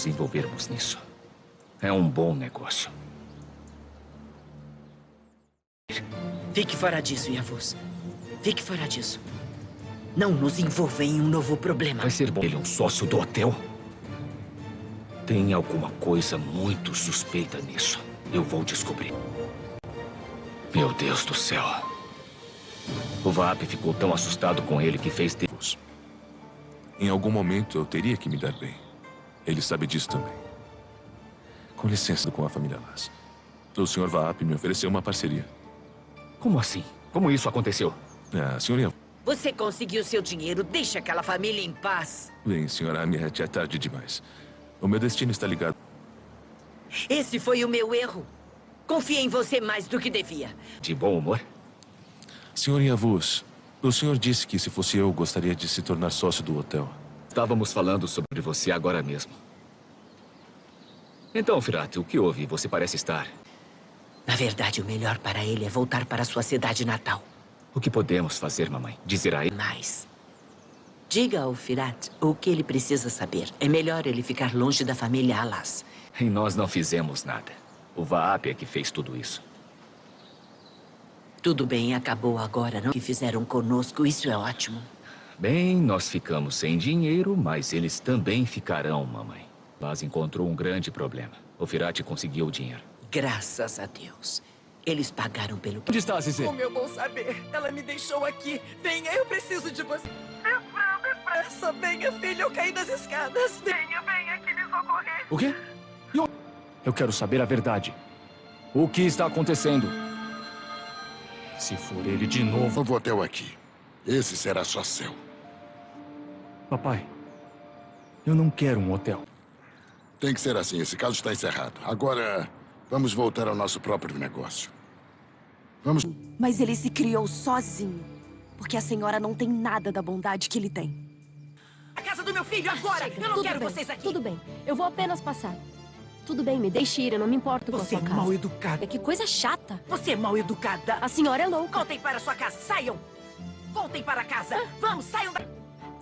nos envolvermos nisso. É um bom negócio. Fique fora disso, Yavuz. Fique fora disso. Não nos envolva em um novo problema. Vai ser bom ele um sócio do hotel? Tem alguma coisa muito suspeita nisso. Eu vou descobrir. Meu Deus do céu. O Vaap ficou tão assustado com ele que fez... Em algum momento eu teria que me dar bem. Ele sabe disso também. Com licença, com a família Lass. O Sr. Vaap me ofereceu uma parceria. Como assim? Como isso aconteceu? Ah, senhoria... Você conseguiu seu dinheiro. Deixa aquela família em paz. Bem, senhora Amiet, é tarde demais. O meu destino está ligado... Esse foi o meu erro. Confiei em você mais do que devia. De bom humor? Senhor Yavuz, o senhor disse que se fosse eu, gostaria de se tornar sócio do hotel. Estávamos falando sobre você agora mesmo. Então, Firat, o que houve? Você parece estar... Na verdade, o melhor para ele é voltar para sua cidade natal. O que podemos fazer, mamãe? Dizer a ele... Mas... diga ao Firat o que ele precisa saber. É melhor ele ficar longe da família Alas. E nós não fizemos nada. O Vaap é que fez tudo isso. Tudo bem, acabou agora, não? O que fizeram conosco, isso é ótimo. Bem, nós ficamos sem dinheiro, mas eles também ficarão, mamãe. Mas encontrou um grande problema. O Firat conseguiu o dinheiro. Graças a Deus. Eles pagaram pelo... Onde está, Zizê? Como eu vou saber? Ela me deixou aqui. Venha, eu preciso de você. Depressa, venha, filho, eu caí das escadas. Venha, que eles vão correr. O quê? Eu quero saber a verdade. O que está acontecendo? Se for ele de novo... Novo hotel aqui. Esse será só seu. Papai, eu não quero um hotel. Tem que ser assim, esse caso está encerrado. Agora, vamos voltar ao nosso próprio negócio. Vamos... Mas ele se criou sozinho. Porque a senhora não tem nada da bondade que ele tem. A casa do meu filho agora! Chega, Eu não tudo quero bem, vocês aqui! Tudo bem, eu vou apenas passar. Tudo bem, me deixe ir, eu não me importo com a Você sua é casa. mal educada. Que coisa chata. Você é mal educada. A senhora é louca. Voltem para sua casa, saiam! Voltem para casa! Vamos, saiam da...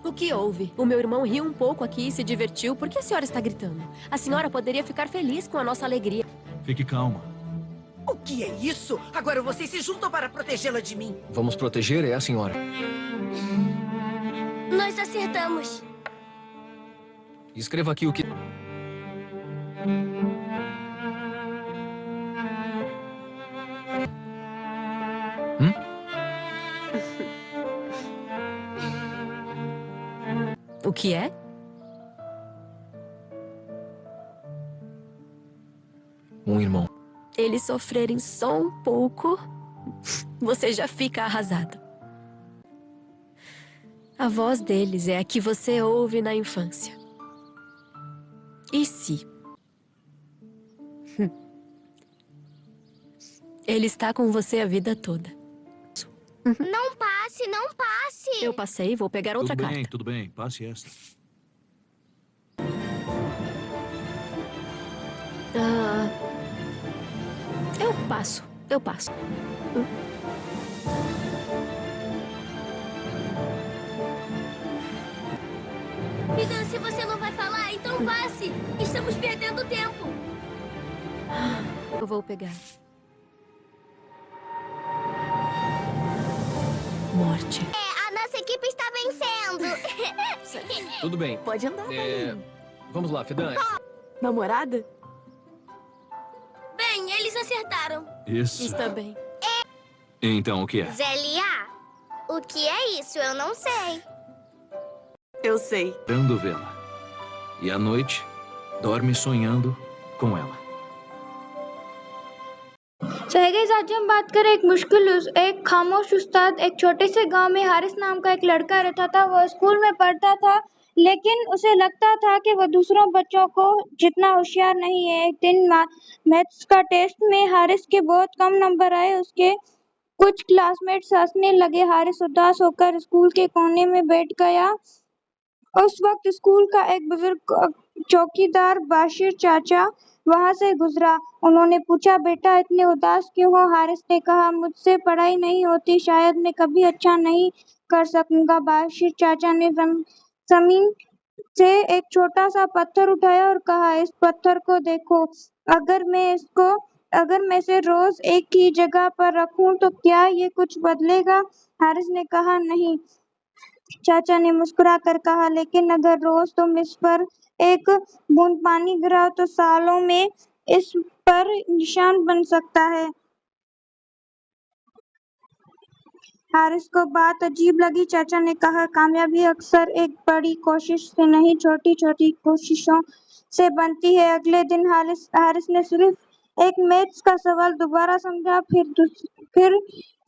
O que houve? O meu irmão riu um pouco aqui e se divertiu. Por que a senhora está gritando? A senhora poderia ficar feliz com a nossa alegria. Fique calma. O que é isso? Agora vocês se juntam para protegê-la de mim. Vamos proteger a senhora. Nós acertamos. Escreva aqui o que... O que é? Um irmão. Eles sofrerem só um pouco, você já fica arrasado. A voz deles é a que você ouve na infância. E se? Ele está com você a vida toda. Não passe, não passe. Eu passei, vou pegar outra carta. Tudo bem. Passe esta. Eu passo. Então, se você não vai falar, então passe. Estamos perdendo tempo. Eu vou pegar. Morte. A nossa equipe está vencendo. Tudo bem. Pode andar, velhinho. Vamos lá, Fedan. Namorada? Bem, eles acertaram. Isso. Está bem. Então, o que é? Zélia, o que é isso? Eu não sei. Eu sei. Dando vê-la. E à noite, dorme sonhando com ela. So hey guys, आज हम बात करें एक खामोश उस्ताद एक छोटे से गांव में हारिस नाम का एक लड़का रहता था। वो स्कूल में पढ़ता था लेकिन उसे लगता था कि वो दूसरों बच्चों को जितना होशियार नहीं है। एक दिन मैथ्स का टेस्ट में हारिस के बहुत कम नंबर आए। उसके कुछ क्लासमेट्स हंसने लगे। हारिस उदास होकर स्कूल के कोने में बैठ गया। उस वक्त स्कूल का एक बुजुर्ग चौकीदार बाशिर चाचा वहां से गुजरा। उन्होंने पूछा, बेटा इतने उदास क्यों हो? हारिस ने कहा, मुझसे पढ़ाई नहीं होती, शायद मैं कभी अच्छा नहीं कर सकूंगा। बाशिर चाचा ने जमीन से एक छोटा सा पत्थर उठाया और कहा, इस पत्थर को देखो, अगर मैं इसे रोज एक ही जगह पर रखूं तो क्या ये कुछ बदलेगा? हारिस ने कहा, नहीं। चाचा ने मुस्कुराकर कहा, लेकिन अगर रोज तुम इस पर एक बूंद पानी गिराओ तो सालों में इस पर निशान बन सकता है। हारिस को बात अजीब लगी। चाचा ने कहा, कामयाबी अक्सर एक बड़ी कोशिश से नहीं, छोटी छोटी कोशिशों से बनती है। अगले दिन हारिस ने सिर्फ एक मैथ्स का सवाल दोबारा समझा, फिर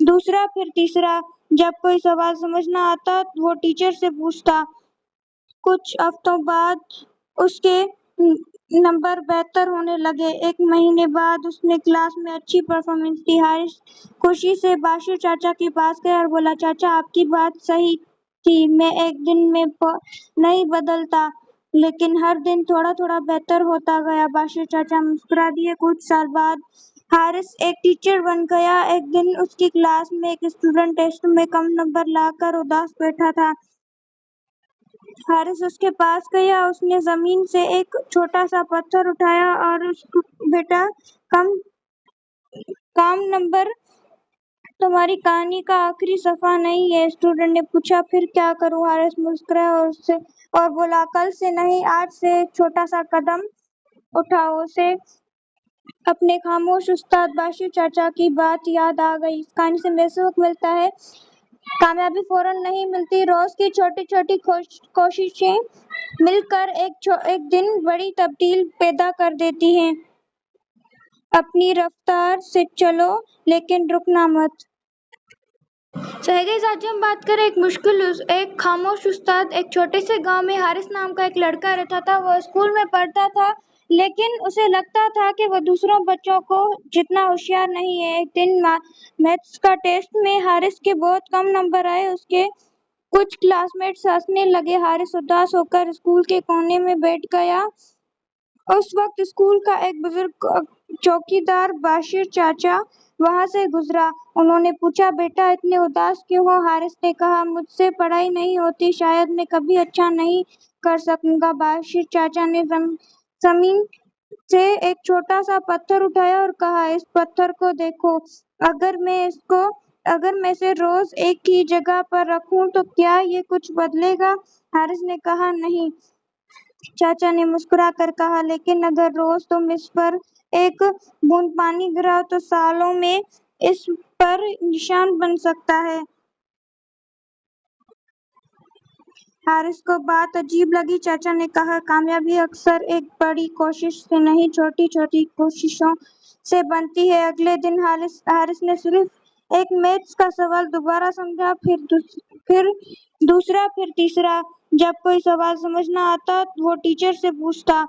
दूसरा, फिर तीसरा। जब कोई सवाल समझ न आता वो टीचर से पूछता। कुछ हफ्तों बाद उसके नंबर बेहतर होने लगे। एक महीने बाद उसने क्लास में अच्छी परफॉर्मेंस की। हारिस खुशी से बाशिर चाचा के पास गया और बोला, चाचा आपकी बात सही थी, मैं एक दिन में नहीं बदलता, लेकिन हर दिन थोड़ा थोड़ा बेहतर होता गया। बाशिर चाचा मुस्कुरा दिए। कुछ साल बाद हारिस एक टीचर बन गया। एक दिन उसकी क्लास में एक स्टूडेंट टेस्ट में कम नंबर लाकर उदास बैठा था। हारिस उसके पास गया। उसने जमीन से एक छोटा सा पत्थर उठाया और उसको, बेटा, काम नंबर तुम्हारी कहानी का आखिरी सफा नहीं है। स्टूडेंट ने पूछा, फिर क्या करूं? हारिस मुस्कुराया और बोला, कल से नहीं, आज से एक छोटा सा कदम उठाओ। उसे अपने खामोश उस्ताद बाशिर चाचा की बात याद आ गई। इस कहानी से हमें सबक मिलता है, कामयाबी फौरन नहीं मिलती, रोज की छोटी छोटी कोशिशें मिलकर एक दिन बड़ी तब्दील पैदा कर देती हैं। अपनी रफ्तार से चलो, लेकिन रुकना मत। आज हम बात करें एक खामोश उस्ताद। एक छोटे से गांव में हारिस नाम का एक लड़का रहता था। वो स्कूल में पढ़ता था, लेकिन उसे लगता था कि वो दूसरों बच्चों को जितना होशियार नहीं है। एक दिन मैथ्स का टेस्ट में हारिस के बहुत कम नंबर आए। उसके कुछ क्लासमेट्स हंसने लगे। हारिस उदास होकर स्कूल के कोने में बैठ गया। उस वक्त स्कूल का एक बुजुर्ग चौकीदार बाशिर चाचा वहां से गुजरा। उन्होंने पूछा, बेटा इतने उदास क्यों हो? हारिस ने कहा, मुझसे पढ़ाई नहीं होती, शायद मैं कभी अच्छा नहीं कर सकूंगा। बाशिर चाचा ने जमीन से एक छोटा सा पत्थर उठाया और कहा, इस पत्थर को देखो, अगर मैं इसे रोज एक ही जगह पर रखूं तो क्या ये कुछ बदलेगा? हारिस ने कहा, नहीं। चाचा ने मुस्कुराकर कहा, लेकिन अगर रोज तुम इस पर एक बूंद पानी गिराओ तो सालों में इस पर निशान बन सकता है। हारिस को बात अजीब लगी। चाचा ने कहा, कामयाबी अक्सर एक बड़ी कोशिश से नहीं, छोटी छोटी कोशिशों से बनती है। अगले दिन हारिस ने सिर्फ एक मैथ्स का सवाल दोबारा समझा, फिर दूसरा, फिर तीसरा। जब कोई सवाल समझ न आता वो टीचर से पूछता।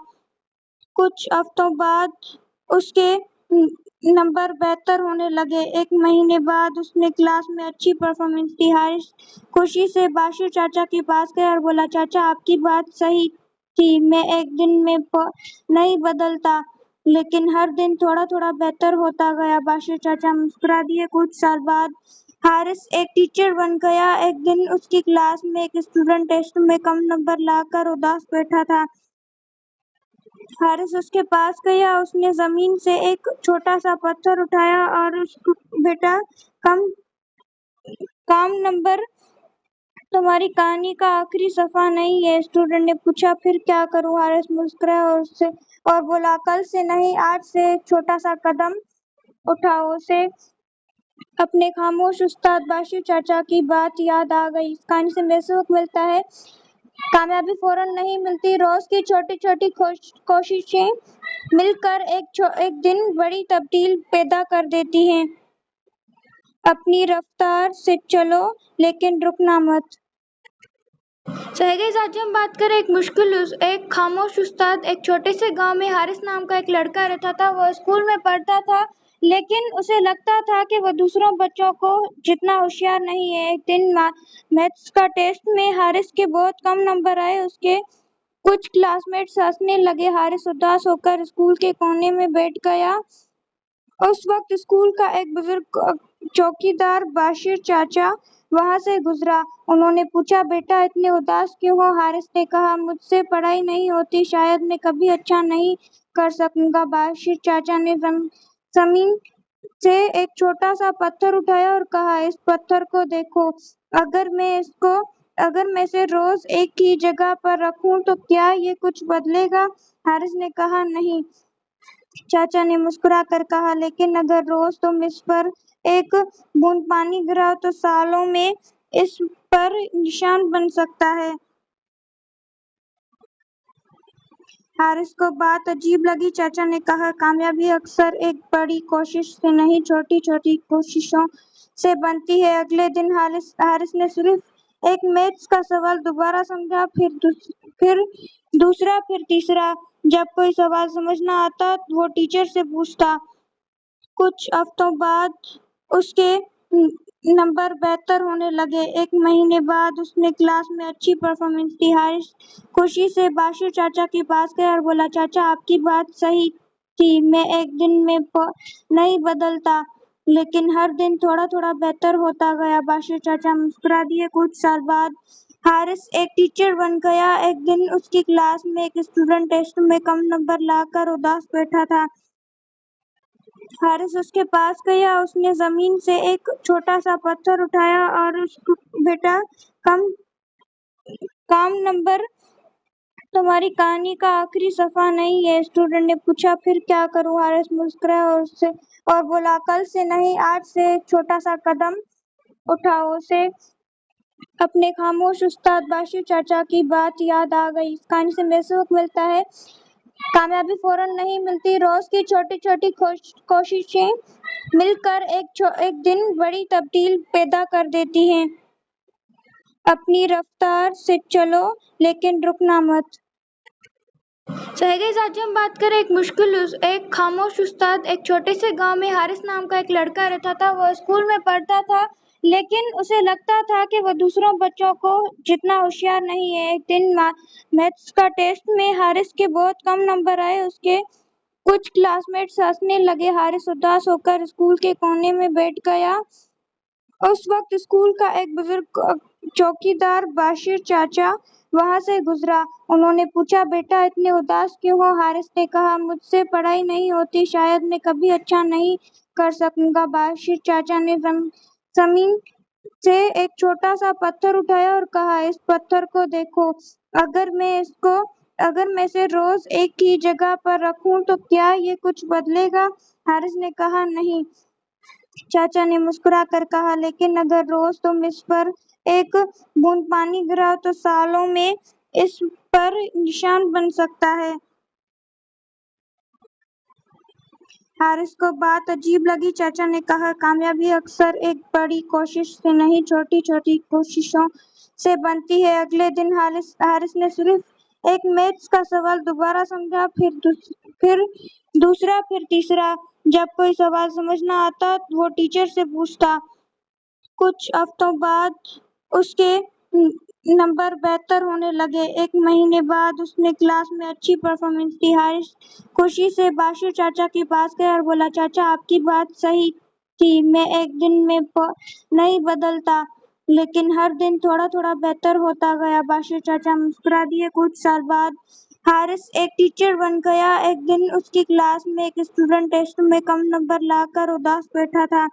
कुछ हफ्तों बाद उसके नंबर बेहतर होने लगे। एक महीने बाद उसने क्लास में अच्छी परफॉर्मेंस की। हारिस खुशी से बाशिर चाचा के पास गया और बोला, चाचा आपकी बात सही थी, मैं एक दिन में नहीं बदलता, लेकिन हर दिन थोड़ा थोड़ा बेहतर होता गया। बाशिर चाचा मुस्कुरा दिए। कुछ साल बाद हारिस एक टीचर बन गया। एक दिन उसकी क्लास में एक स्टूडेंट टेस्ट में कम नंबर लाकर उदास बैठा था। हारिस उसके पास गया। उसने जमीन से एक छोटा सा पत्थर उठाया और उसको, बेटा, काम नंबर तुम्हारी कहानी का आखिरी सफा नहीं है। स्टूडेंट ने पूछा, फिर क्या करूं? हारिस मुस्कुराया और बोला, कल से नहीं, आज से एक छोटा सा कदम उठाओ। उसे अपने खामोश उस्ताद बाशिर चाचा की बात याद आ गई। इस कहानी से हमें सबक मिलता है, कामयाबी फौरन नहीं मिलती, रोज की छोटी छोटी कोशिशें मिलकर एक दिन बड़ी तब्दील पैदा कर देती हैं। अपनी रफ्तार से चलो, लेकिन रुकना मत। आज हम बात करें एक खामोश उस्ताद। एक छोटे से गांव में हारिस नाम का एक लड़का रहता था। वो स्कूल में पढ़ता था, लेकिन उसे लगता था कि वो दूसरों बच्चों को जितना होशियार नहीं है। एक दिन मैथ्स का टेस्ट में हारिस के बहुत कम नंबर आए। उसके कुछ क्लासमेट्स हंसने लगे। हारिस उदास होकर स्कूल के कोने में बैठ गया। उस वक्त स्कूल का एक बुजुर्ग चौकीदार बाशिर चाचा वहां से गुजरा। उन्होंने पूछा, बेटा इतने उदास क्यों हो? हारिस ने कहा, मुझसे पढ़ाई नहीं होती, शायद मैं कभी अच्छा नहीं कर सकूंगा। बाशिर चाचा ने जमीन से एक छोटा सा पत्थर उठाया और कहा, इस पत्थर को देखो, अगर मैं इसे रोज एक ही जगह पर रखूं तो क्या ये कुछ बदलेगा? हारिस ने कहा, नहीं। चाचा ने मुस्कुराकर कहा, लेकिन अगर रोज तुम इस पर एक बूंद पानी गिराओ तो सालों में इस पर निशान बन सकता है। हारिस को बात अजीब लगी। चाचा ने कहा, कामयाबी अक्सर एक बड़ी कोशिश से नहीं, छोटी छोटी कोशिशों से बनती है। अगले दिन हारिस ने सिर्फ एक मैथ्स का सवाल दोबारा समझा, फिर दूसरा, फिर तीसरा। जब कोई सवाल समझ न आता वो टीचर से पूछता। कुछ हफ्तों बाद उसके नंबर बेहतर होने लगे। एक महीने बाद उसने क्लास में अच्छी परफॉर्मेंस दी। हारिस खुशी से बाशिर चाचा के पास गया और बोला, चाचा आपकी बात सही थी, मैं एक दिन में नहीं बदलता, लेकिन हर दिन थोड़ा थोड़ा बेहतर होता गया। बाशिर चाचा मुस्कुरा दिए। कुछ साल बाद हारिस एक टीचर बन गया। एक दिन उसकी क्लास में एक स्टूडेंट टेस्ट में कम नंबर लाकर उदास बैठा था। हारिस उसके पास गया। उसने जमीन से एक छोटा सा पत्थर उठाया और उसको, बेटा कम नंबर तुम्हारी कहानी का आखिरी सफा नहीं है। स्टूडेंट ने पूछा, फिर क्या करूं? हारिस मुस्कुराया और बोला, कल से नहीं, आज से एक छोटा सा कदम उठाओ। उसे अपने खामोश उस्ताद बाशिर चाचा की बात याद आ गई। इस कहानी से हमें सबक मिलता है, कामयाबी फौरन नहीं मिलती, रोज की छोटी छोटी कोशिशें मिलकर एक दिन बड़ी तब्दील पैदा कर देती हैं। अपनी रफ्तार से चलो, लेकिन रुकना मत। आज हम बात करें एक खामोश उस्ताद। एक छोटे से गांव में हारिस नाम का एक लड़का रहता था। वो स्कूल में पढ़ता था, लेकिन उसे लगता था कि वो दूसरों बच्चों को जितना होशियार नहीं है। एक दिन मैथ्स का टेस्ट में हारिस के बहुत कम नंबर आए। उसके कुछ क्लासमेट्स हंसने लगे। हारिस उदास होकर स्कूल के कोने में बैठ गया। उस वक्त स्कूल का एक बुजुर्ग चौकीदार बाशिर चाचा वहां से गुजरा। उन्होंने पूछा, बेटा इतने उदास क्यों हो? हारिस ने कहा, मुझसे पढ़ाई नहीं होती, शायद मैं कभी अच्छा नहीं कर सकूंगा। बाशिर चाचा ने जमीन से एक छोटा सा पत्थर उठाया और कहा, इस पत्थर को देखो, अगर मैं इसे रोज एक ही जगह पर रखूं तो क्या ये कुछ बदलेगा? हारिस ने कहा, नहीं। चाचा ने मुस्कुराकर कहा, लेकिन अगर रोज तुम इस पर एक बूंद पानी गिराओ तो सालों में इस पर निशान बन सकता है। हारिस को बात अजीब लगी। चाचा ने कहा, कामयाबी अक्सर एक बड़ी कोशिश से नहीं, छोटी छोटी कोशिशों से बनती है। अगले दिन हारिस ने सिर्फ एक मैथ्स का सवाल दोबारा समझा, फिर दूसरा, फिर तीसरा। जब कोई सवाल समझ न आता वो टीचर से पूछता। कुछ हफ्तों बाद उसके नंबर बेहतर होने लगे। एक महीने बाद उसने क्लास में अच्छी परफॉर्मेंस दी। हारिस खुशी से बाशिर चाचा के पास गया और बोला, चाचा आपकी बात सही थी, मैं एक दिन में नहीं बदलता, लेकिन हर दिन थोड़ा थोड़ा बेहतर होता गया। बाशिर चाचा मुस्कुरा दिए। कुछ साल बाद हारिस एक टीचर बन गया। एक दिन उसकी क्लास में एक स्टूडेंट टेस्ट में कम नंबर लाकर उदास बैठा था।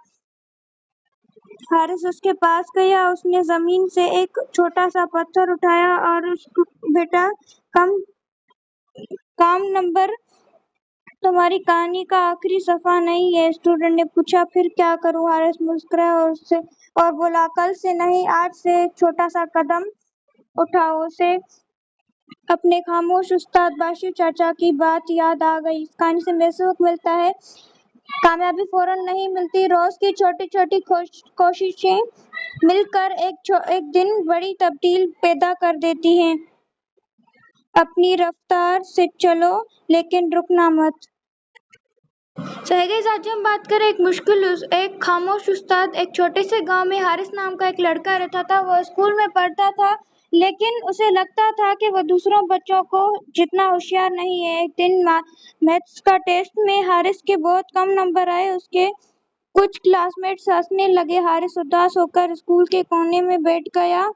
हारिस उसके पास गया। उसने जमीन से एक छोटा सा पत्थर उठाया और उसको, बेटा कम नंबर तुम्हारी कहानी का आखिरी सफा नहीं है। स्टूडेंट ने पूछा, फिर क्या करूं? हारिस मुस्कुराया और बोला, कल से नहीं, आज से एक छोटा सा कदम उठाओ। उसे अपने खामोश उस्ताद बाशिर चाचा की बात याद आ गई। इस कहानी से हमें सबक मिलता है, कामयाबी फौरन नहीं मिलती, रोज की छोटी छोटी कोशिशें मिलकर एक दिन बड़ी तब्दील पैदा कर देती हैं। अपनी रफ्तार से चलो, लेकिन रुकना मत। आज हम बात करें एक खामोश उस्ताद। एक छोटे से गांव में हारिस नाम का एक लड़का रहता था। वो स्कूल में पढ़ता था, लेकिन उसे लगता था कि वो दूसरों बच्चों को जितना होशियार नहीं है। एक दिन मैथ्स का टेस्ट में हारिस के बहुत कम नंबर आए। उसके कुछ क्लासमेट्स हंसने लगे। हारिस उदास होकर स्कूल के कोने में बैठ गया।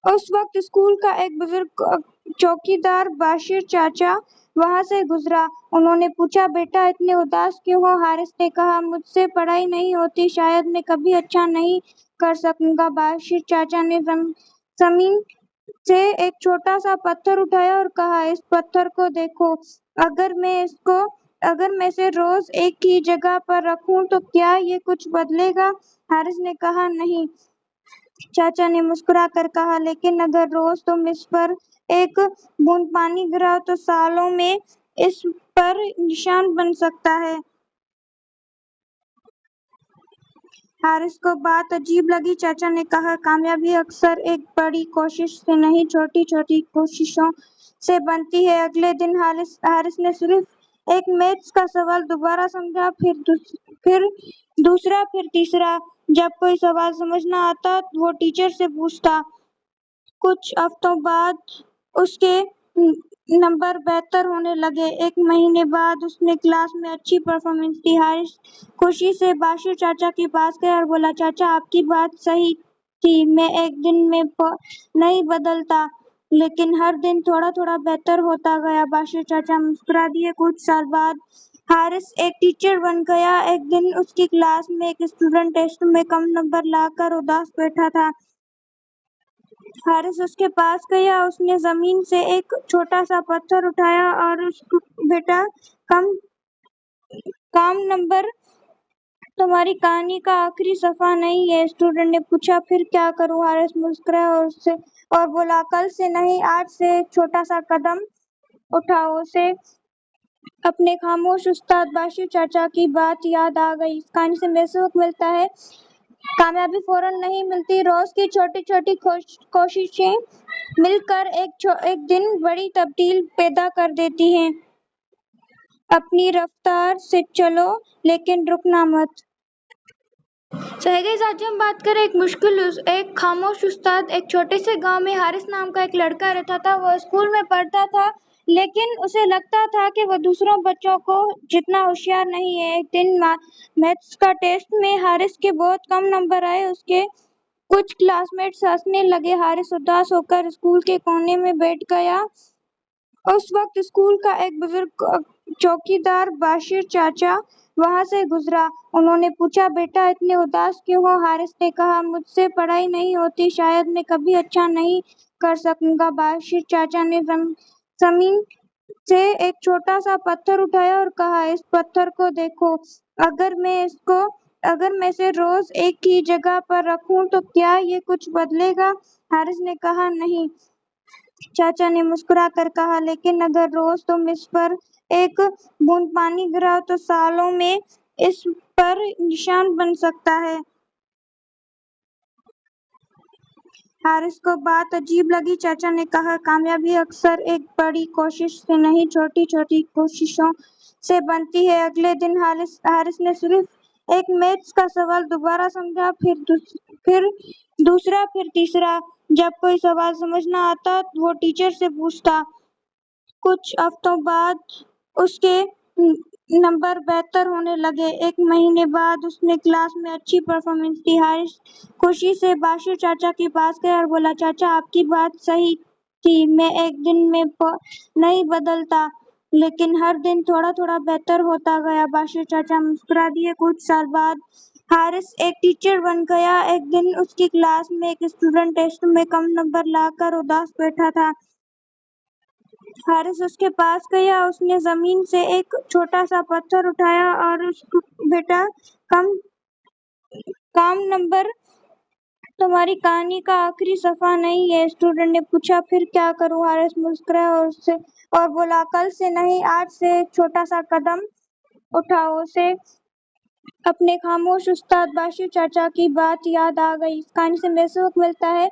उस वक्त स्कूल का एक बुजुर्ग चौकीदार बाशिर चाचा वहां से गुजरा। उन्होंने पूछा, बेटा इतने उदास क्यों हो? हारिस ने कहा, मुझसे पढ़ाई नहीं होती, शायद मैं कभी अच्छा नहीं कर सकूंगा। बाशिर चाचा ने जमीन से एक छोटा सा पत्थर उठाया और कहा, इस पत्थर को देखो, अगर मैं इसे रोज एक ही जगह पर रखूं तो क्या ये कुछ बदलेगा? हारिस ने कहा, नहीं। चाचा ने मुस्कुराकर कहा, लेकिन अगर रोज तुम इस पर एक बूंद पानी गिराओ तो सालों में इस पर निशान बन सकता है। हारिस को बात अजीब लगी। चाचा ने कहा, कामयाबी अक्सर एक बड़ी कोशिश से नहीं, छोटी छोटी कोशिशों से बनती है। अगले दिन हारिस ने सिर्फ एक मैथ्स का सवाल दोबारा समझा, फिर दूसरा, फिर तीसरा। जब कोई सवाल समझ न आता वो टीचर से पूछता। कुछ हफ्तों बाद उसके नंबर बेहतर होने लगे। एक महीने बाद उसने क्लास में अच्छी परफॉर्मेंस की। हारिस खुशी से बाशिर चाचा के पास गया और बोला, चाचा आपकी बात सही थी, मैं एक दिन में नहीं बदलता, लेकिन हर दिन थोड़ा थोड़ा बेहतर होता गया। बाशिर चाचा मुस्कुरा दिए। कुछ साल बाद हारिस एक टीचर बन गया। एक दिन उसकी क्लास में एक स्टूडेंट टेस्ट में कम नंबर लाकर उदास बैठा था। हारिस उसके पास गया। उसने जमीन से एक छोटा सा पत्थर उठाया और उसको, बेटा काम नंबर तुम्हारी कहानी का आखिरी सफा नहीं है। स्टूडेंट ने पूछा, फिर क्या करूं? हारिस मुस्कुराया और बोला, कल से नहीं, आज से एक छोटा सा कदम उठाओ। उसे अपने खामोश उस्ताद बाशिर चाचा की बात याद आ गई। इस कहानी से हमें सबक मिलता है, कामयाबी फौरन नहीं मिलती, रोज की छोटी छोटी कोशिशें मिलकर एक दिन बड़ी तब्दील पैदा कर देती हैं। अपनी रफ्तार से चलो, लेकिन रुकना मत। So, hey guys, आज हम बात करें एक खामोश उस्ताद। एक छोटे से गांव में हारिस नाम का एक लड़का रहता था। वो स्कूल में पढ़ता था, लेकिन उसे लगता था कि वो दूसरों बच्चों को जितना होशियार नहीं है। एक दिन मैथ्स का टेस्ट में हारिस के बहुत कम नंबर आए। उसके कुछ क्लासमेट्स हंसने लगे। हारिस उदास होकर स्कूल के कोने में बैठ गया। उस वक्त स्कूल का एक बुजुर्ग चौकीदार बाशिर चाचा वहां से गुजरा। उन्होंने पूछा, बेटा इतने उदास क्यों हो? हारिस ने कहा, मुझसे पढ़ाई नहीं होती, शायद मैं कभी अच्छा नहीं कर सकूंगा। बाशिर चाचा ने जमीन से एक छोटा सा पत्थर उठाया और कहा, इस पत्थर को देखो, अगर मैं इसे रोज एक ही जगह पर रखूं तो क्या ये कुछ बदलेगा? हारिस ने कहा, नहीं। चाचा ने मुस्कुराकर कहा, लेकिन अगर रोज तुम इस पर एक बूंद पानी गिराओ तो सालों में इस पर निशान बन सकता है। हारिस को बात अजीब लगी। चाचा ने कहा, कामयाबी अक्सर एक बड़ी कोशिश से नहीं, छोटी छोटी कोशिशों से बनती है। अगले दिन हारिस ने सिर्फ एक मैथ्स का सवाल दोबारा समझा, फिर दूसरा, फिर तीसरा। जब कोई सवाल समझ न आता वो टीचर से पूछता। कुछ हफ्तों बाद उसके नंबर बेहतर होने लगे। एक महीने बाद उसने क्लास में अच्छी परफॉर्मेंस की। हारिस खुशी से बाशिर चाचा के पास गया और बोला, चाचा आपकी बात सही थी, मैं एक दिन में नहीं बदलता, लेकिन हर दिन थोड़ा थोड़ा बेहतर होता गया। बाशिर चाचा मुस्कुरा दिए। कुछ साल बाद हारिस एक टीचर बन गया। एक दिन उसकी क्लास में एक स्टूडेंट टेस्ट में कम नंबर लाकर उदास बैठा था। हारिस उसके पास गया। उसने जमीन से एक छोटा सा पत्थर उठाया और उसको, बेटा काम नंबर तुम्हारी कहानी का आखिरी सफा नहीं है। स्टूडेंट ने पूछा, फिर क्या करूं? हारिस मुस्कुराया और बोला, कल से नहीं, आज से एक छोटा सा कदम उठाओ। उसे अपने खामोश उस्ताद बाशिर चाचा की बात याद आ गई। इस कहानी से हमें सबक मिलता है,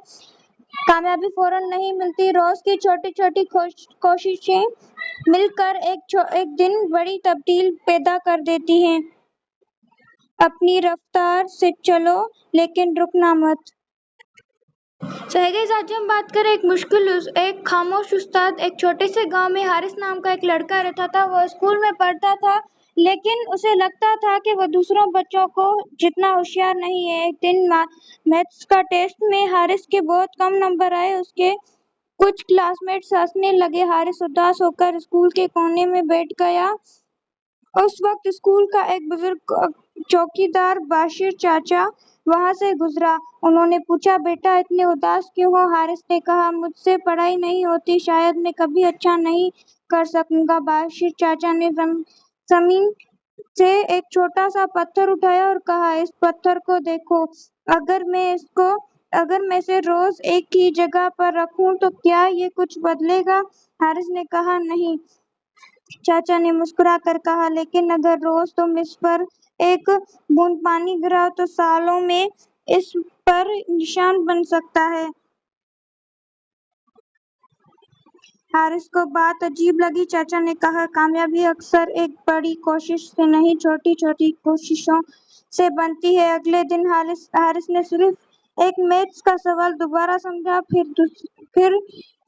कामयाबी फौरन नहीं मिलती, रोज की छोटी छोटी कोशिशें मिलकर एक दिन बड़ी तब्दील पैदा कर देती हैं। अपनी रफ्तार से चलो, लेकिन रुकना मत। तो है गाइस, आज हम बात करें एक खामोश उस्ताद। एक छोटे से गांव में हारिस नाम का एक लड़का रहता था। वो स्कूल में पढ़ता था, लेकिन उसे लगता था कि वो दूसरों बच्चों को जितना होशियार नहीं है। एक दिन मैथ्स का टेस्ट में हारिस के बहुत कम नंबर आए। उसके कुछ क्लासमेट्स हंसने लगे। हारिस उदास होकर स्कूल के कोने में बैठ गया। उस वक्त स्कूल का एक बुजुर्ग चौकीदार बाशिर चाचा वहां से गुजरा। उन्होंने पूछा, बेटा इतने उदास क्यों हो? हारिस ने कहा, मुझसे पढ़ाई नहीं होती, शायद मैं कभी अच्छा नहीं कर सकूंगा। बाशिर चाचा ने जमीन से एक छोटा सा पत्थर उठाया और कहा, इस पत्थर को देखो, अगर मैं इसे रोज एक ही जगह पर रखूं तो क्या ये कुछ बदलेगा? हारिस ने कहा, नहीं। चाचा ने मुस्कुरा कर कहा, लेकिन अगर रोज तुम इस पर एक बूंद पानी गिराओ तो सालों में इस पर निशान बन सकता है। हारिस को बात अजीब लगी। चाचा ने कहा, कामयाबी अक्सर एक बड़ी कोशिश से नहीं, छोटी छोटी कोशिशों से बनती है। अगले दिन हारिस ने सिर्फ एक मैथ्स का सवाल दोबारा समझा, फिर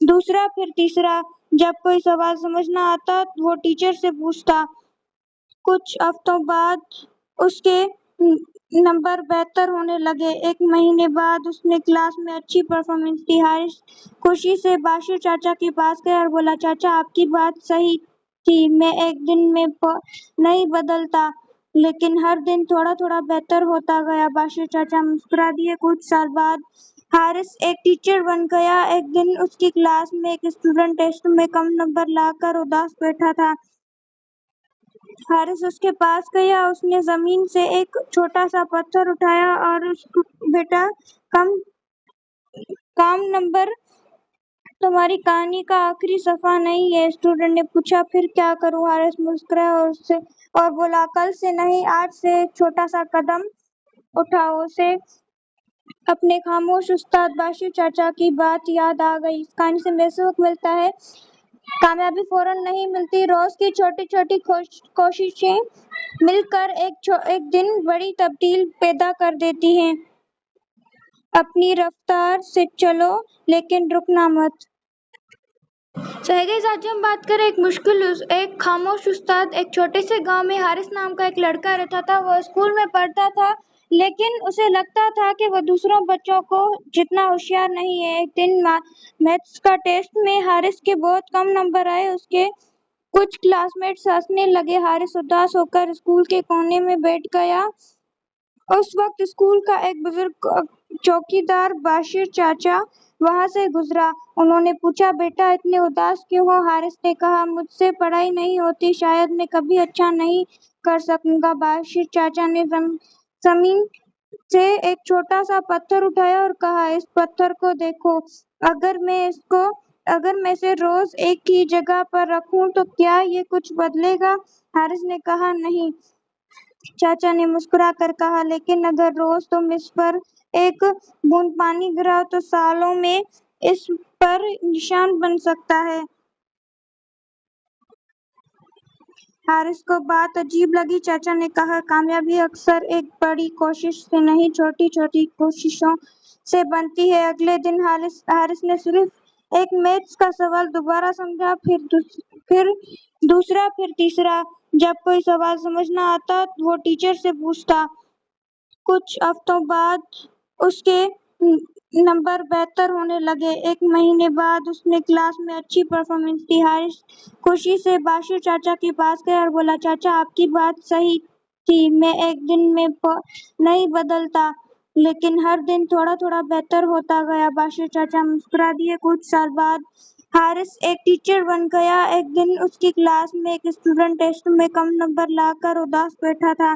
दूसरा, फिर तीसरा। जब कोई सवाल समझ न आता वो टीचर से पूछता। कुछ हफ्तों बाद उसके नंबर बेहतर होने लगे। एक महीने बाद उसने क्लास में अच्छी परफॉर्मेंस की। हारिस खुशी से बाशिर चाचा के पास गया और बोला, चाचा आपकी बात सही थी, मैं एक दिन में नहीं बदलता, लेकिन हर दिन थोड़ा थोड़ा बेहतर होता गया। बाशिर चाचा मुस्कुरा दिए। कुछ साल बाद हारिस एक टीचर बन गया। एक दिन उसकी क्लास में एक स्टूडेंट टेस्ट में कम नंबर लाकर उदास बैठा था। हारिस उसके पास गया। उसने जमीन से एक छोटा सा पत्थर उठाया और उसको, बेटा काम नंबर तुम्हारी कहानी का आखिरी सफा नहीं है। स्टूडेंट ने पूछा, फिर क्या करूं? हारिस मुस्कुराया और बोला, कल से नहीं, आज से एक छोटा सा कदम उठाओ। उसे अपने खामोश उस्ताद बाशिर चाचा की बात याद आ गई। इस कहानी से हमें सबक मिलता है, कामयाबी फौरन नहीं मिलती, रोज की छोटी छोटी कोशिशें मिलकर एक दिन बड़ी तब्दील पैदा कर देती हैं। अपनी रफ्तार से चलो, लेकिन रुकना मत। तो है गाइस, आज हम बात करें एक खामोश उस्ताद। एक छोटे से गांव में हारिस नाम का एक लड़का रहता था। वो स्कूल में पढ़ता था, लेकिन उसे लगता था कि वो दूसरों बच्चों को जितना होशियार नहीं है। एक दिन मैथ्स का टेस्ट में हारिस के बहुत कम नंबर आए। उसके कुछ क्लासमेट्स हंसने लगे। हारिस उदास होकर स्कूल के कोने में बैठ गया। उस वक्त स्कूल का एक बुजुर्ग चौकीदार बाशिर चाचा वहां से गुजरा। उन्होंने पूछा, बेटा इतने उदास क्यों हो? हारिस ने कहा, मुझसे पढ़ाई नहीं होती, शायद मैं कभी अच्छा नहीं कर सकूंगा। बाशिर चाचा ने जमीन से एक छोटा सा पत्थर उठाया और कहा, इस पत्थर को देखो, अगर मैं इसे रोज एक ही जगह पर रखूं तो क्या ये कुछ बदलेगा? हारिस ने कहा, नहीं। चाचा ने मुस्कुरा कर कहा, लेकिन अगर रोज तुम इस पर एक बूंद पानी गिराओ तो सालों में इस पर निशान बन सकता है। हारिस को बात अजीब लगी। चाचा ने कहा, कामयाबी अक्सर एक बड़ी कोशिश से नहीं, छोटी छोटी कोशिशों से बनती है। अगले दिन हारिस ने सिर्फ एक मैथ्स का सवाल दोबारा समझा, फिर दूसरा, फिर तीसरा। जब कोई सवाल समझ न आता वो टीचर से पूछता। कुछ हफ्तों बाद उसके नंबर बेहतर होने लगे। एक महीने बाद उसने क्लास में अच्छी परफॉर्मेंस की। हारिस खुशी से बाशिर चाचा के पास गया और बोला, चाचा आपकी बात सही थी, मैं एक दिन में नहीं बदलता, लेकिन हर दिन थोड़ा थोड़ा बेहतर होता गया। बाशिर चाचा मुस्कुरा दिए। कुछ साल बाद हारिस एक टीचर बन गया। एक दिन उसकी क्लास में एक स्टूडेंट टेस्ट में कम नंबर लाकर उदास बैठा था।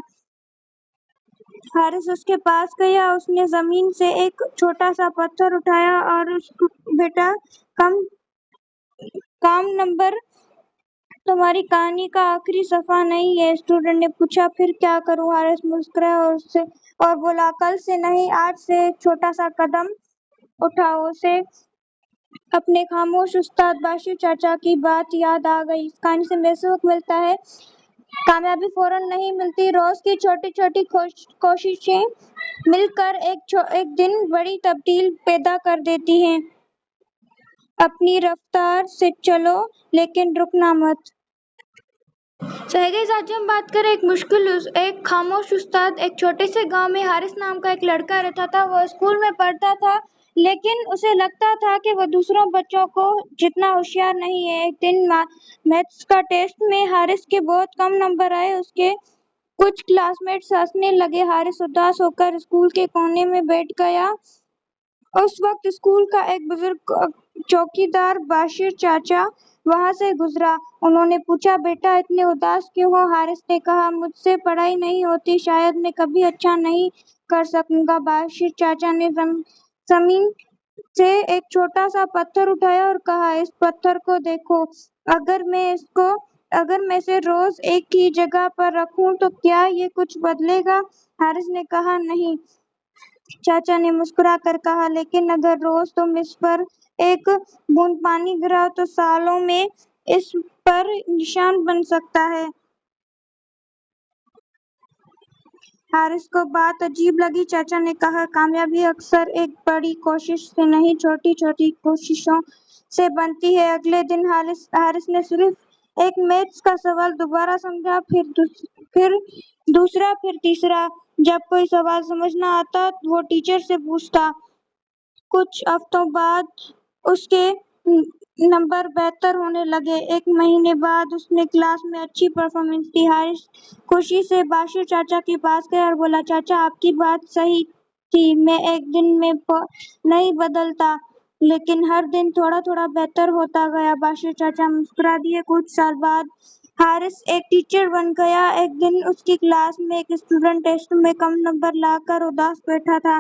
हारिस उसके पास गया। उसने जमीन से एक छोटा सा पत्थर उठाया और उसको, बेटा काम नंबर तुम्हारी कहानी का आखिरी सफा नहीं है। स्टूडेंट ने पूछा, फिर क्या करूं? हारिस मुस्कुराया और बोला, कल से नहीं, आज से एक छोटा सा कदम उठाओ। उसे अपने खामोश उस्ताद बाशिर चाचा की बात याद आ गई। इस कहानी से हमें सबक मिलता है, कामयाबी फौरन नहीं मिलती, रोज की छोटी छोटी कोशिशें مل کر ایک دن بڑی تبدیلی پیدا کر دیتی ہیں۔ اپنی رفتار سے چلو لیکن رکنا مت۔ سہیگئی آج ہم بات کریں ایک خاموش استاد۔ ایک چھوٹے سے گاؤں میں حارث نام کا ایک لڑکا رہتا تھا۔ وہ اسکول میں پڑھتا تھا لیکن اسے لگتا تھا کہ وہ دوسروں بچوں کو جتنا ہوشیار نہیں ہے۔ ایک دن میتھس کا ٹیسٹ میں حارث کے بہت کم نمبر آئے۔ اس کے کچھ کلاس میٹس ہنسنے لگے۔ حارث اداس ہو کر اسکول کے کونے میں بیٹھ گیا۔ اس وقت اسکول کا ایک بزرگ چوکیدار باشیر چاچا وہاں سے گزرا۔ انہوں نے پوچھا، بیٹا اتنے اداس کیوں ہو؟ حارث نے کہا، مجھ سے پڑھائی نہیں ہوتی، شاید میں کبھی اچھا نہیں کر سکوں گا۔ باشیر چاچا نے زمین سے ایک چھوٹا سا پتھر اٹھایا اور کہا، اس پتھر کو دیکھو، اگر میں اسے روز ایک ہی جگہ پر رکھوں تو کیا یہ کچھ بدلے گا؟ حارث نے کہا، نہیں۔ چاچا نے مسکرا کر کہا، لیکن اگر روز تم اس پر ایک بوند پانی گراؤ تو سالوں میں اس پر نشان بن سکتا ہے۔ حارث کو بات عجیب لگی۔ چاچا نے کہا، کامیابی اکثر ایک بڑی کوشش سے نہیں، چھوٹی چھوٹی کوششوں سے بنتی ہے۔ اگلے دن حارث نے صرف ایک میتھس کا سوال دوبارہ سمجھا، پھر دوسرا، پھر تیسرا۔ جب کوئی سوال سمجھ نہ آتا وہ ٹیچر سے پوچھتا۔ کچھ ہفتوں بعد اس کے نمبر بہتر ہونے لگے۔ ایک مہینے بعد اس نے کلاس میں اچھی پرفارمنس کی۔ حارث خوشی سے باشیر چاچا کے پاس گیا اور بولا، چاچا آپ کی بات صحیح تھی، میں ایک دن میں نہیں بدلتا، لیکن ہر دن تھوڑا تھوڑا بہتر ہوتا گیا۔ باشیر چاچا مسکرا دیے۔ کچھ سال بعد حارث ایک ٹیچر بن گیا۔ ایک دن اس کی کلاس میں ایک اسٹوڈنٹ ٹیسٹ میں کم نمبر لا کر اداس بیٹھا تھا۔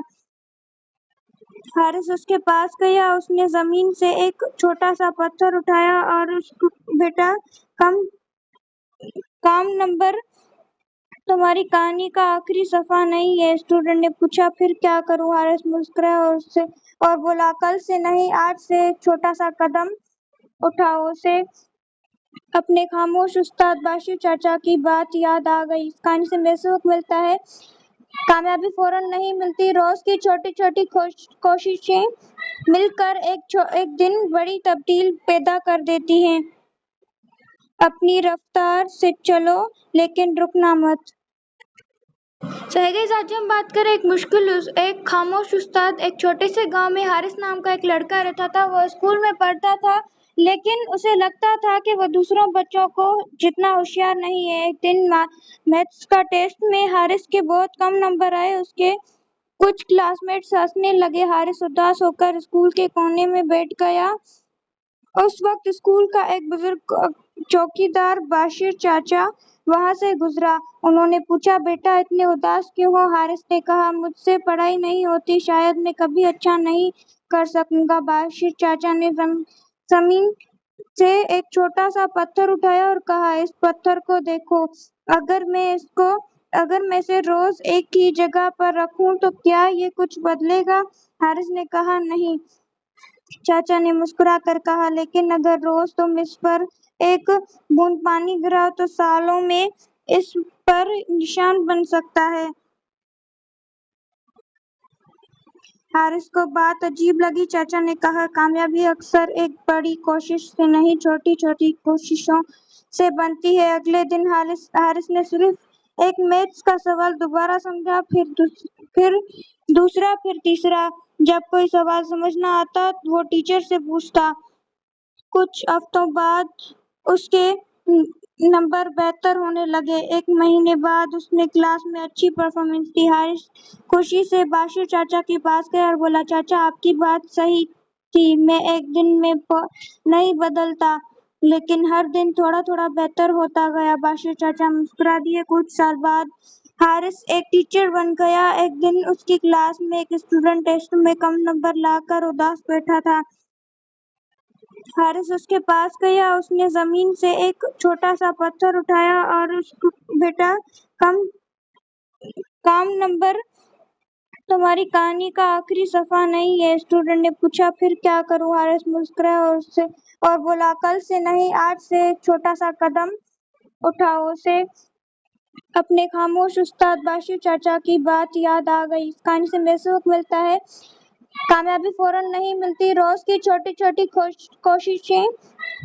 حارث اس کے پاس گیا۔ اس نے زمین سے ایک چھوٹا سا پتھر اٹھایا اور بیٹا کام نمبر تمہاری کہانی کا آخری صفحہ نہیں ہے۔ اسٹوڈنٹ نے پوچھا، پھر کیا کروں؟ حارث مسکرایا اور بولا، کل سے نہیں، آج سے ایک چھوٹا سا قدم اٹھاؤ۔ اسے اپنے خاموش استاد باشیر چاچا کی بات یاد آ گئی۔ اس کہانی سے ہمیں سبق ملتا ہے، کامیابی فوراً نہیں ملتی، روز کی چھوٹی چھوٹی کوششیں مل کر ایک دن بڑی تبدیلی پیدا کر دیتی ہیں۔ اپنی رفتار سے چلو لیکن رکنا مت۔ سہیگئی آج ہم بات کریں ایک خاموش استاد۔ ایک چھوٹے سے گاؤں میں حارث نام کا ایک لڑکا رہتا تھا۔ وہ اسکول میں پڑھتا تھا لیکن اسے لگتا تھا کہ وہ دوسروں بچوں کو جتنا ہوشیار نہیں ہے۔ ایک دن میتھس کا ٹیسٹ میں حارث کے بہت کم نمبر آئے۔ اس کے کچھ کلاس میٹس ہنسنے لگے۔ حارث اداس ہو کر اسکول کے کونے میں بیٹھ گیا۔ اس وقت اسکول کا ایک بزرگ چوکیدار باشیر چاچا وہاں سے گزرا۔ انہوں نے پوچھا، بیٹا اتنے اداس کیوں ہو؟ حارث نے کہا، مجھ سے پڑھائی نہیں ہوتی، شاید میں کبھی اچھا نہیں کر سکوں گا۔ باشیر چاچا نے زمین سے ایک چھوٹا سا پتھر اٹھایا اور کہا، اس پتھر کو دیکھو، اگر میں اسے روز ایک ہی جگہ پر رکھوں تو کیا یہ کچھ بدلے گا؟ حارث نے کہا، نہیں۔ چاچا نے مسکرا کر کہا، لیکن اگر روز تم اس پر ایک بوند پانی گراؤ تو سالوں میں اس پر نشان بن سکتا ہے۔ حارث کو بات عجیب لگی۔ چاچا نے کہا، کامیابی اکثر ایک بڑی کوشش سے نہیں، چھوٹی چھوٹی کوششوں سے بنتی ہے۔ اگلے دن حارث نے صرف ایک میتھس کا سوال دوبارہ سمجھا، پھر دوسرا، پھر تیسرا۔ جب کوئی سوال سمجھ نہ آتا وہ ٹیچر سے پوچھتا۔ کچھ ہفتوں بعد اس کے نمبر بہتر ہونے لگے۔ ایک مہینے بعد اس نے کلاس میں اچھی پرفارمنس کی۔ حارث خوشی سے باشیر چاچا کے پاس گیا اور بولا، چاچا آپ کی بات صحیح تھی، میں ایک دن میں نہیں بدلتا، لیکن ہر دن تھوڑا تھوڑا بہتر ہوتا گیا۔ باشیر چاچا مسکرا دیے۔ کچھ سال بعد حارث ایک ٹیچر بن گیا۔ ایک دن اس کی کلاس میں ایک اسٹوڈنٹ ٹیسٹ میں کم نمبر لا کر اداس بیٹھا تھا۔ حارث اس کے پاس گیا۔ اس نے زمین سے ایک چھوٹا سا پتھر اٹھایا اور بیٹا کام نمبر تمہاری کہانی کا آخری صفحہ نہیں ہے۔ اسٹوڈنٹ نے پوچھا، پھر کیا کروں؟ حارث مسکرایا اور بولا، کل سے نہیں، آج سے ایک چھوٹا سا قدم اٹھاؤ۔ اسے अपने खामोश उस्ताद बाशिर चाचा की बात याद आ गई। इस कहानी से हमें सबक मिलता है, कामयाबी फौरन नहीं मिलती, रोज की छोटी छोटी कोशिशें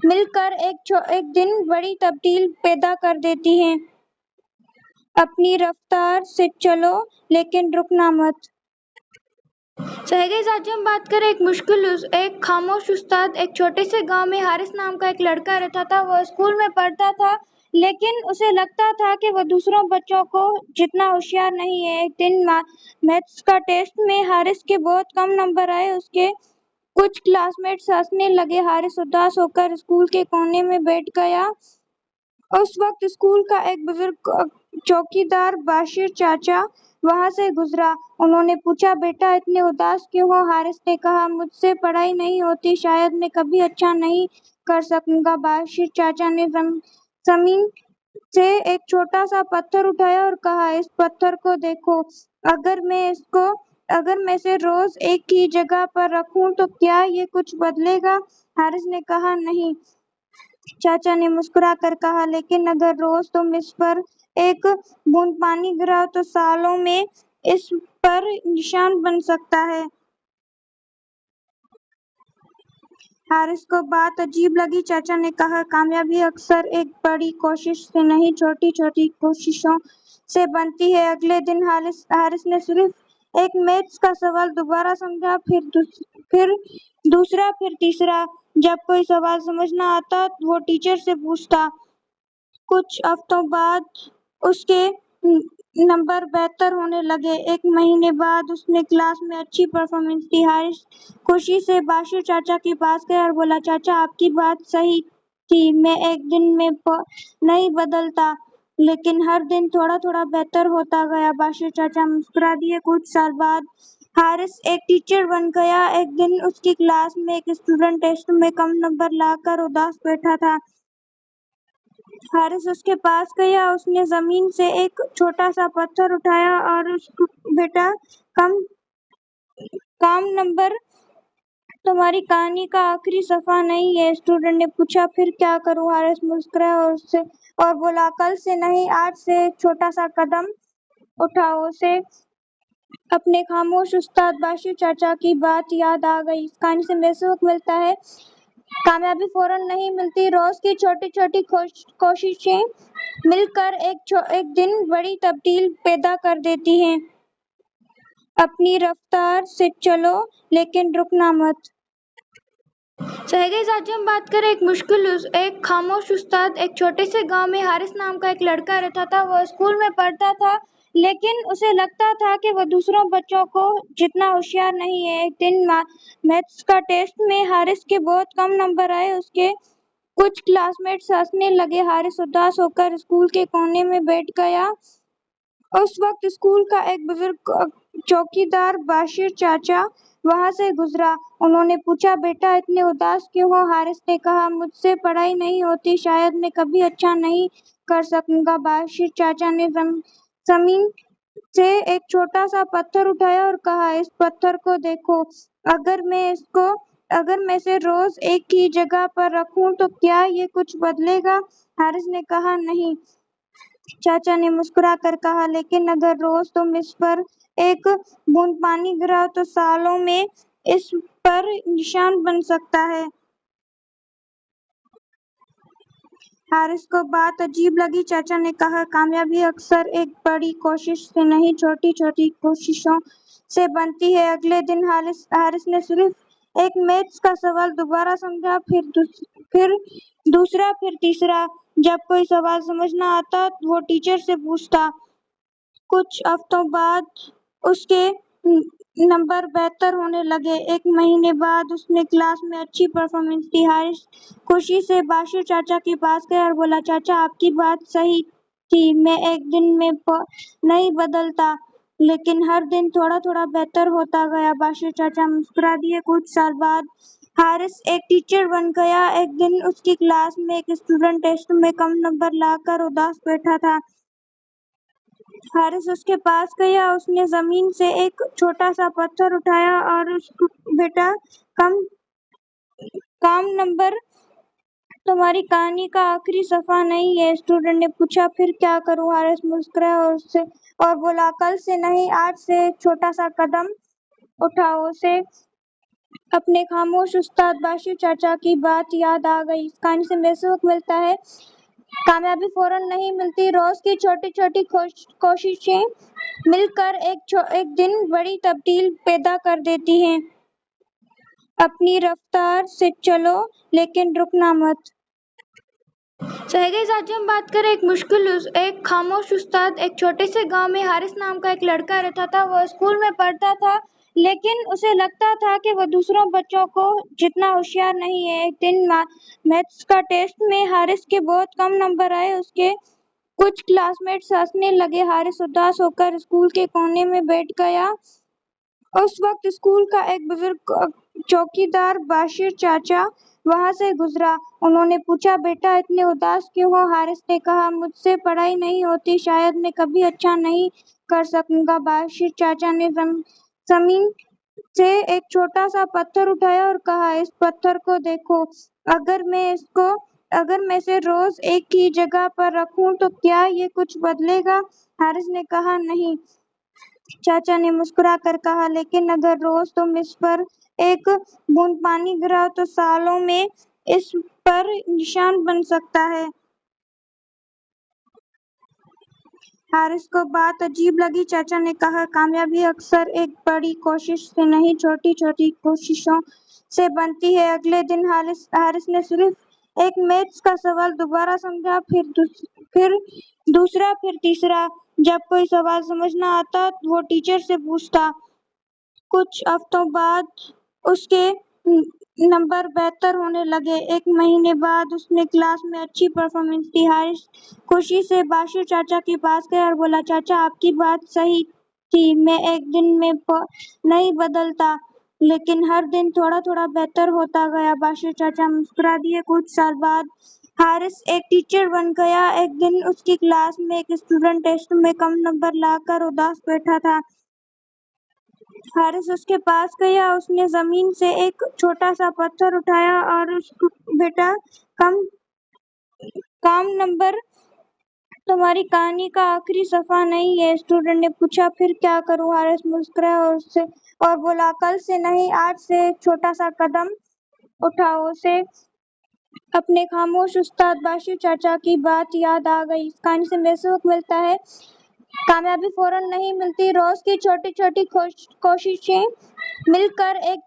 मिलकर एक दिन बड़ी तब्दील पैदा कर देती हैं। अपनी रफ्तार से चलो लेकिन रुकना मत। So hey guys, आज हम बात करें एक खामोश उस्ताद। एक छोटे से गांव में हारिस नाम का एक लड़का रहता था। वो स्कूल में पढ़ता था, लेकिन उसे लगता था कि वो दूसरों बच्चों को जितना होशियार नहीं है। एक दिन मैथ्स का टेस्ट में हारिस के बहुत कम नंबर आए। उसके कुछ क्लासमेट्स हंसने लगे। हारिस उदास होकर स्कूल के कोने में बैठ गया। उस वक्त स्कूल का एक बुजुर्ग चौकीदार बाशिर चाचा वहां से गुजरा। उन्होंने पूछा, बेटा इतने उदास क्यों हो? हारिस ने कहा, मुझसे पढ़ाई नहीं होती, शायद मैं कभी अच्छा नहीं कर सकूंगा। बाशिर चाचा ने जमीन से एक छोटा सा पत्थर उठाया और कहा, इस पत्थर को देखो, अगर मैं इसे रोज एक ही जगह पर रखूं तो क्या ये कुछ बदलेगा? हारिस ने कहा, नहीं। चाचा ने मुस्कुराकर कहा, लेकिन अगर रोज तुम इस पर एक बूंद पानी गिराओ तो सालों में इस पर निशान बन सकता है। हारिस को बात अजीब लगी। चाचा ने कहा, कामयाबी अक्सर एक बड़ी कोशिश से नहीं, छोटी छोटी कोशिशों से बनती है। अगले दिन हारिस ने सिर्फ एक मैथ्स का सवाल दोबारा समझा, फिर दूसरा, फिर तीसरा। जब कोई सवाल समझ न आता वो टीचर से पूछता। कुछ हफ्तों बाद उसके नंबर बेहतर होने लगे। एक महीने बाद उसने क्लास में अच्छी परफॉर्मेंस दी। हारिस खुशी से बाशिर चाचा के पास गया और बोला, चाचा आपकी बात सही थी, मैं एक दिन में नहीं बदलता, लेकिन हर दिन थोड़ा थोड़ा बेहतर होता गया। बाशिर चाचा मुस्कुरा दिए। कुछ साल बाद हारिस एक टीचर बन गया। एक दिन उसकी क्लास में एक स्टूडेंट टेस्ट में कम नंबर लाकर उदास बैठा था। हारिस उसके पास गया। उसने जमीन से एक छोटा सा पत्थर उठाया और उसको, बेटा कम नंबर तुम्हारी कहानी का आखिरी सफा नहीं है। स्टूडेंट ने पूछा, फिर क्या करूं? हारिस मुस्कुराया और बोला, कल से नहीं, आज से एक छोटा सा कदम उठाओ। उसे अपने खामोश उस्ताद बाशिर चाचा की बात याद आ गई। इस कहानी से हमें सबक मिलता है, कामयाबी फौरन नहीं मिलती, रोज की छोटी छोटी कोशिशें मिलकर एक दिन बड़ी तब्दील पैदा कर देती हैं। अपनी रफ्तार से चलो लेकिन रुकना मत। So hey guys, आज हम बात करें एक खामोश उस्ताद। एक छोटे से गांव में हारिस नाम का एक लड़का रहता था। वो स्कूल में पढ़ता था, लेकिन उसे लगता था कि वो दूसरों बच्चों को जितना होशियार नहीं है। एक दिन मैथ्स का टेस्ट में हारिस के बहुत कम नंबर आए। उसके कुछ क्लासमेट्स हंसने लगे। हारिस उदास होकर स्कूल के कोने में बैठ गया। उस वक्त स्कूल का एक बुजुर्ग चौकीदार बाशिर चाचा वहां से गुजरा। उन्होंने पूछा, बेटा इतने उदास क्यों हो? हारिस ने कहा, मुझसे पढ़ाई नहीं होती, शायद मैं कभी अच्छा नहीं कर सकूंगा। बाशिर चाचा ने जमीन से एक छोटा सा पत्थर उठाया और कहा, इस पत्थर को देखो, अगर मैं इसे रोज एक ही जगह पर रखूं तो क्या ये कुछ बदलेगा? हारिस ने कहा, नहीं। चाचा ने मुस्कुराकर कहा, लेकिन अगर रोज तुम इस पर एक बूंद पानी गिराओ तो सालों में इस पर निशान बन सकता है। हारिस को बात अजीब लगी। चाचा ने कहा, कामयाबी अक्सर एक बड़ी कोशिश से नहीं, छोटी छोटी कोशिशों से बनती है। अगले दिन हारिस ने सिर्फ एक मैथ्स का सवाल दोबारा समझा, फिर दूसरा, फिर तीसरा। जब कोई सवाल समझ न आता वो टीचर से पूछता। कुछ हफ्तों बाद उसके नंबर बेहतर होने लगे। एक महीने बाद उसने क्लास में अच्छी परफॉर्मेंस दी। हारिस खुशी से बाशिर चाचा के पास गया और बोला, चाचा आपकी बात सही थी, मैं एक दिन में नहीं बदलता, लेकिन हर दिन थोड़ा थोड़ा बेहतर होता गया। बाशिर चाचा मुस्कुरा दिए। कुछ साल बाद हारिस एक टीचर बन गया। एक दिन उसकी क्लास में एक स्टूडेंट टेस्ट में कम नंबर लाकर उदास बैठा था। हारिस उसके पास गया। उसने जमीन से एक छोटा सा पत्थर उठाया और उसको, बेटा कम नंबर तुम्हारी कहानी का आखिरी सफा नहीं है, स्टूडेंट ने पूछा। फिर क्या करूं? हारिस मुस्कुराया और बोला, कल से नहीं, आज से एक छोटा सा कदम उठाओ। उसे अपने खामोश उस्ताद बाशिर चाचा की बात याद आ गई। इस कहानी से हमें सबक मिलता है, कामयाबी फौरन नहीं मिलती, रोज की छोटी छोटी कोशिशें मिलकर एक दिन बड़ी तब्दील पैदा कर देती हैं। अपनी रफ्तार से चलो, लेकिन रुकना मत। So hey guys, आज हम बात करें एक खामोश उस्ताद। एक छोटे से गांव में हारिस नाम का एक लड़का रहता था। वो स्कूल में पढ़ता था, लेकिन उसे लगता था कि वो दूसरों बच्चों को जितना होशियार नहीं है। एक दिन मैथ्स का टेस्ट में हारिस के बहुत कम नंबर आए। उसके कुछ क्लासमेट्स हंसने लगे। हारिस उदास होकर स्कूल के कोने में बैठ गया। उस वक्त स्कूल का एक बुजुर्ग चौकीदार बाशिर चाचा वहां से गुजरा। उन्होंने पूछा, बेटा इतने उदास क्यों हो? हारिस ने कहा, मुझसे पढ़ाई नहीं होती, शायद मैं कभी अच्छा नहीं कर सकूंगा। बाशिर चाचा ने जमीन से एक छोटा सा पत्थर उठाया और कहा, इस पत्थर को देखो, अगर मैं इसे रोज एक ही जगह पर रखूं तो क्या ये कुछ बदलेगा? हारिस ने कहा, नहीं। चाचा ने मुस्कुराकर कहा, लेकिन अगर रोज तुम इस पर एक बूंद पानी गिराओ तो सालों में इस पर निशान बन सकता है। हारिस को बात अजीब लगी। चाचा ने कहा, कामयाबी अक्सर एक बड़ी कोशिश से नहीं, छोटी छोटी कोशिशों से बनती है। अगले दिन हारिस ने सिर्फ एक मैथ्स का सवाल दोबारा समझा, फिर दूसरा, फिर तीसरा। जब कोई सवाल समझ न आता वो टीचर से पूछता। कुछ हफ्तों बाद उसके नंबर बेहतर होने लगे। एक महीने बाद उसने क्लास में अच्छी परफॉर्मेंस दी। हारिस खुशी से बाशिर चाचा के पास गया और बोला, चाचा आपकी बात सही थी, मैं एक दिन में नहीं बदलता, लेकिन हर दिन थोड़ा थोड़ा बेहतर होता गया। बाशिर चाचा मुस्कुरा दिए। कुछ साल बाद हारिस एक टीचर बन गया। एक दिन उसकी क्लास में एक स्टूडेंट टेस्ट में कम नंबर लाकर उदास बैठा था। हारिस उसके पास गया। उसने जमीन से एक छोटा सा पत्थर उठाया और उसको, बेटा कम नंबर तुम्हारी कहानी का आखिरी सफा नहीं है, स्टूडेंट ने पूछा। फिर क्या करूं? हारिस मुस्कुराया और बोला, कल से नहीं, आज से एक छोटा सा कदम उठाओ। उसे अपने खामोश उस्ताद बाशिर चाचा की बात याद आ गई। इस कहानी से हमें सबक मिलता है, कामयाबी फौरन नहीं मिलती, रोज की छोटी छोटी कोशिशें मिलकर एक